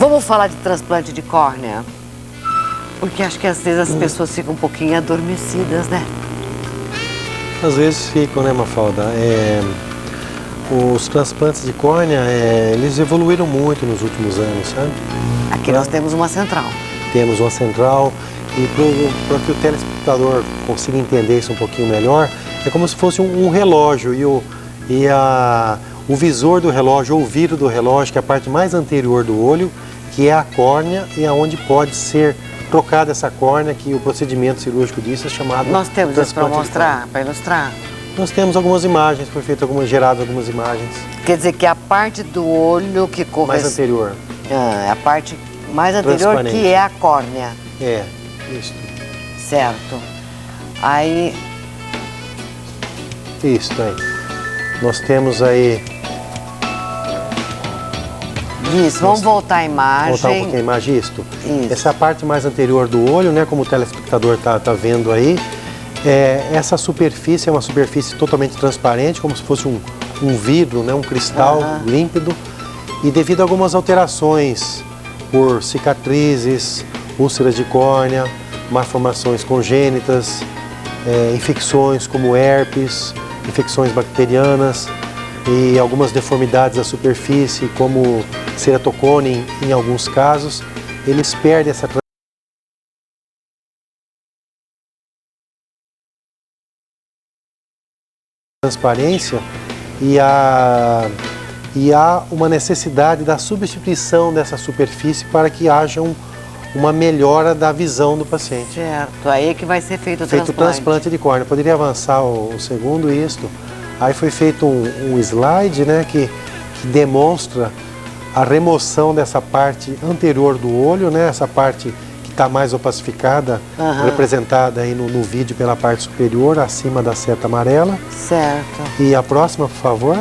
Vamos falar de transplante de córnea? Porque acho que às vezes as pessoas ficam um pouquinho adormecidas, né? Às vezes ficam, né, Mafalda? Os transplantes de córnea, eles evoluíram muito nos últimos anos, sabe? Aqui nós temos uma central. Temos uma central e para que o telespectador consiga entender isso um pouquinho melhor, é como se fosse um relógio e o visor do relógio, ou o vidro do relógio, que é a parte mais anterior do olho, que é a córnea e aonde pode ser trocada essa córnea, que o procedimento cirúrgico disso é chamado... Nós temos isso para mostrar, para ilustrar? Nós temos algumas imagens, foi feito geradas algumas imagens. Quer dizer que a parte do olho que corresponde... Mais anterior. A parte mais anterior que é a córnea. É, isso. Certo. Aí... Isso aí. Nós temos aí... Isso, vamos voltar a imagem. Voltar um pouquinho a imagem, isto. Isso. Essa é a parte mais anterior do olho, né, como o telespectador tá vendo aí. Essa superfície é uma superfície totalmente transparente, como se fosse um vidro, né, um cristal límpido. E devido a algumas alterações por cicatrizes, úlceras de córnea, malformações congênitas, infecções como herpes, infecções bacterianas e algumas deformidades da superfície, como ceratocone em alguns casos, eles perdem essa transparência e há uma necessidade da substituição dessa superfície para que haja uma melhora da visão do paciente. Certo, aí é que vai ser feito o transplante. Feito o transplante de córnea. Poderia avançar o segundo isto. Aí foi feito um slide, né, que demonstra a remoção dessa parte anterior do olho, né, essa parte que está mais opacificada, representada aí no vídeo pela parte superior, acima da seta amarela. Certo. E a próxima, por favor.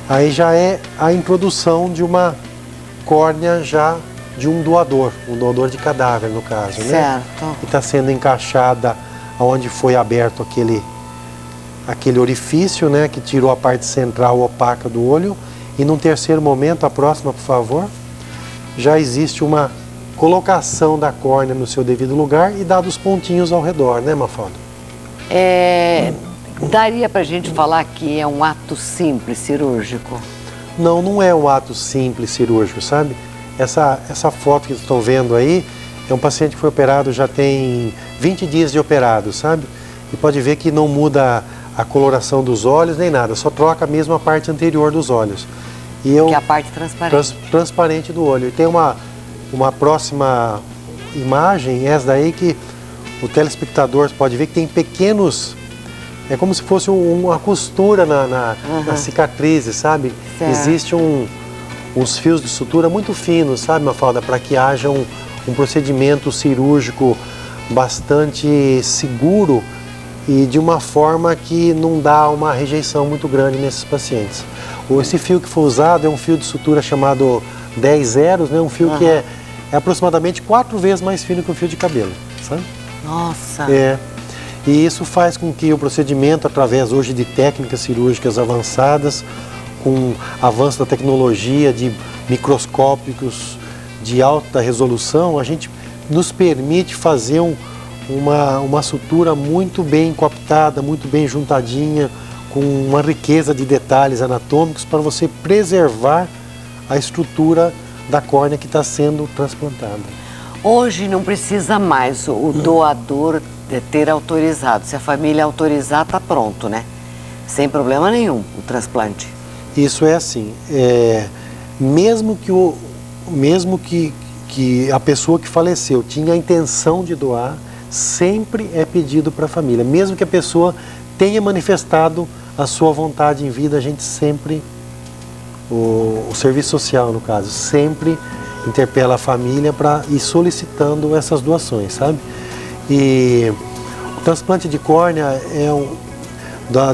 Aí já é a introdução de uma córnea já de um doador de cadáver, no caso, né? Certo. E está sendo encaixada onde foi aberto aquele orifício, né, que tirou a parte central opaca do olho. E num terceiro momento, a próxima, por favor, já existe uma colocação da córnea no seu devido lugar e dados pontinhos ao redor, né, Mafalda? Daria pra gente falar que é um ato simples cirúrgico? Não, não é um ato simples cirúrgico, sabe? Essa foto que vocês estão vendo aí é um paciente que foi operado, já tem 20 dias de operado, sabe? E pode ver que não muda a coloração dos olhos nem nada, só troca mesmo a parte anterior dos olhos. Que é a parte transparente. Transparente do olho. E tem uma próxima imagem, essa daí que o telespectador pode ver que tem pequenos... É como se fosse uma costura na cicatriz, sabe? Certo. Existe uns fios de sutura muito finos, sabe, Mafalda? Para que haja um procedimento cirúrgico bastante seguro e de uma forma que não dá uma rejeição muito grande nesses pacientes. Esse fio que foi usado é um fio de sutura chamado 10 zeros, né? Um fio que é aproximadamente 4 vezes mais fino que um fio de cabelo, sabe? Nossa! E isso faz com que o procedimento, através hoje de técnicas cirúrgicas avançadas, com avanço da tecnologia, de microscópicos de alta resolução, a gente nos permite fazer uma sutura muito bem coaptada, muito bem juntadinha, com uma riqueza de detalhes anatômicos para você preservar a estrutura da córnea que está sendo transplantada. Hoje não precisa mais o doador ter autorizado. Se a família autorizar, está pronto, né? Sem problema nenhum o transplante. Isso é assim, mesmo que a pessoa que faleceu tinha a intenção de doar, sempre é pedido para a família. Mesmo que a pessoa tenha manifestado a sua vontade em vida, a gente sempre, o serviço social no caso, sempre interpela a família para ir solicitando essas doações, sabe? E o transplante de córnea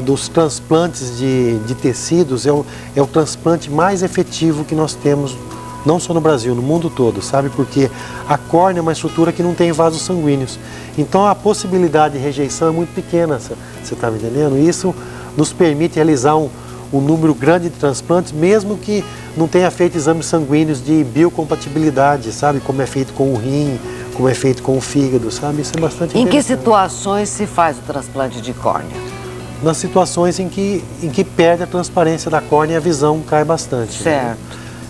dos transplantes de tecidos, é o transplante mais efetivo que nós temos, não só no Brasil, no mundo todo, sabe? Porque a córnea é uma estrutura que não tem vasos sanguíneos. Então a possibilidade de rejeição é muito pequena, você está me entendendo? Isso nos permite realizar um um número grande de transplantes, mesmo que não tenha feito exames sanguíneos de biocompatibilidade, sabe? Como é feito com o rim, como é feito com o fígado, sabe? Isso é bastante Em que interessante. situações se faz o transplante de córnea? Nas situações em que perde a transparência da córnea e a visão cai bastante. Certo.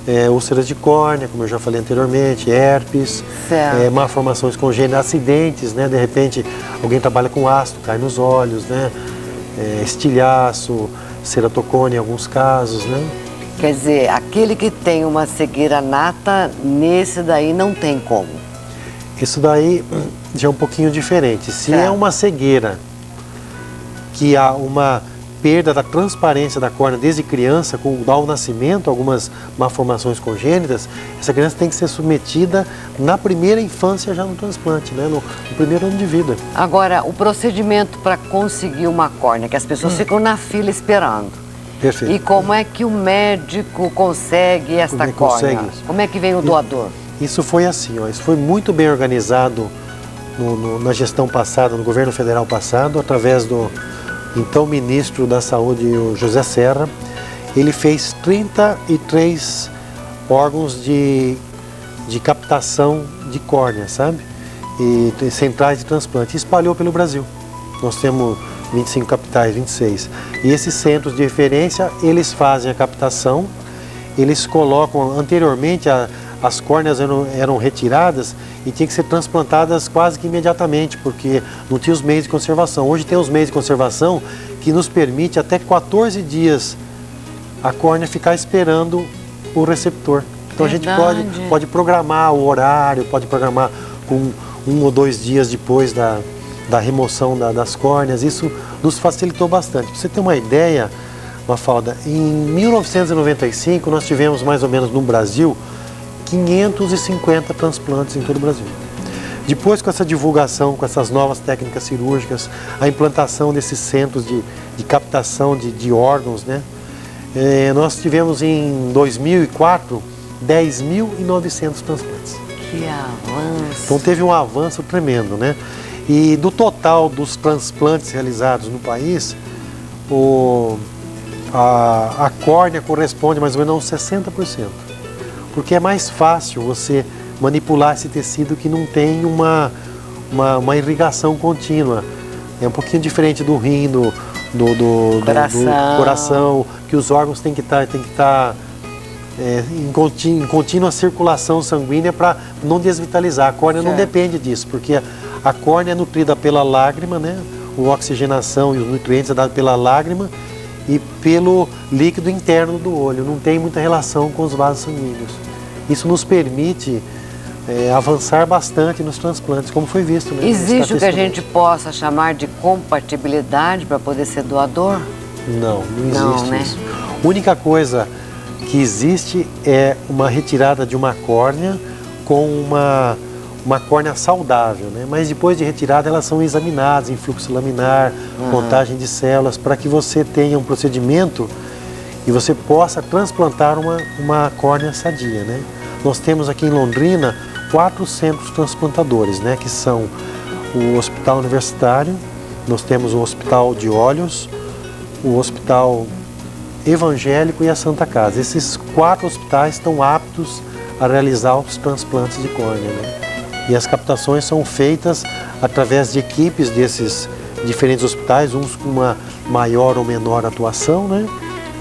Né? Úlceras de córnea, como eu já falei anteriormente, herpes, Certo. malformações congênitas, acidentes, né? De repente alguém trabalha com ácido, cai nos olhos, né? Estilhaço, ceratocone em alguns casos, né? Quer dizer, aquele que tem uma cegueira nata, nesse daí não tem como. Isso daí já é um pouquinho diferente. Se Certo. é uma cegueira que há uma perda da transparência da córnea desde criança, ao nascimento, algumas malformações congênitas, essa criança tem que ser submetida na primeira infância já no transplante, né? No primeiro ano de vida. Agora, o procedimento para conseguir uma córnea, que as pessoas ficam na fila esperando. Perfeito. E como é que o médico consegue esta Como é que córnea? consegue isso? Como é que vem o doador? Isso foi assim, ó, isso foi muito bem organizado na gestão passada, no governo federal passado, através do então ministro da Saúde, o José Serra. Ele fez 33 órgãos de captação de córnea, sabe? E centrais de transplante. E espalhou pelo Brasil. Nós temos 25 capitais, 26. E esses centros de referência, eles fazem a captação, eles colocam, anteriormente as córneas eram retiradas e tinham que ser transplantadas quase que imediatamente, porque não tinha os meios de conservação. Hoje tem os meios de conservação que nos permite até 14 dias a córnea ficar esperando o receptor. Então Verdade. a gente pode programar o horário, pode programar com 1 ou 2 dias depois da remoção das córneas. Isso nos facilitou bastante. Para você ter uma ideia, Mafalda, em 1995 nós tivemos mais ou menos no Brasil 550 transplantes em todo o Brasil. Depois, com essa divulgação, com essas novas técnicas cirúrgicas, a implantação desses centros de captação de órgãos, né? Nós tivemos em 2004 10.900 transplantes. Que avanço! Então teve um avanço tremendo, né? E do total dos transplantes realizados no país, a córnea corresponde mais ou menos a uns 60%. Porque é mais fácil você manipular esse tecido que não tem uma irrigação contínua. É um pouquinho diferente do rim, do coração, que os órgãos têm que estar em contínua circulação sanguínea para não desvitalizar. A córnea não depende disso, porque a córnea é nutrida pela lágrima, né? A oxigenação e os nutrientes é dado pela lágrima e pelo líquido interno do olho. Não tem muita relação com os vasos sanguíneos. Isso nos permite avançar bastante nos transplantes, como foi visto. Né, existe o que a gente possa chamar de compatibilidade para poder ser doador? Não existe né? isso. A única coisa que existe é uma retirada de uma córnea com uma córnea saudável, né? Mas depois de retirada elas são examinadas em fluxo laminar, contagem de células, para que você tenha um procedimento e você possa transplantar uma córnea sadia, né? Nós temos aqui em Londrina 4 centros transplantadores, né? Que são o Hospital Universitário, nós temos o Hospital de Olhos, o Hospital Evangélico e a Santa Casa. Esses 4 hospitais estão aptos a realizar os transplantes de córnea, né? E as captações são feitas através de equipes desses diferentes hospitais, uns com uma maior ou menor atuação, né?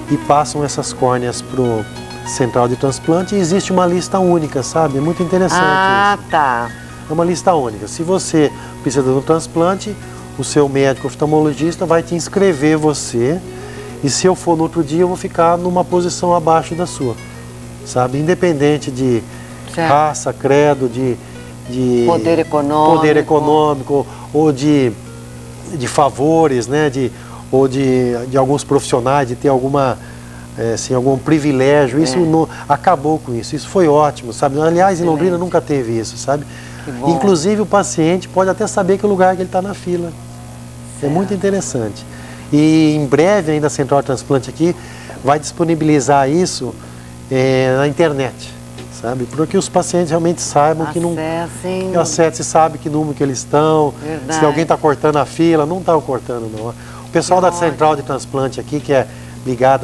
E passam essas córneas para o central de transplante e existe uma lista única, sabe? É muito interessante isso. Tá. É uma lista única. Se você precisa de um transplante, o seu médico oftalmologista vai te inscrever você e se eu for no outro dia eu vou ficar numa posição abaixo da sua, sabe? Independente de raça, credo, de poder econômico ou de favores, né? Ou de alguns profissionais, de ter algum privilégio. Isso acabou com isso. Isso foi ótimo, sabe? Aliás, em Londrina nunca teve isso, sabe? Inclusive o paciente pode até saber que lugar que ele está na fila. É muito interessante. E em breve ainda a Central de Transplante aqui vai disponibilizar isso na internet, sabe? Para que os pacientes realmente saibam que não... Se sabe que número que eles estão, se alguém está cortando a fila, não está cortando não. O pessoal da Central de Transplante aqui, que é ligado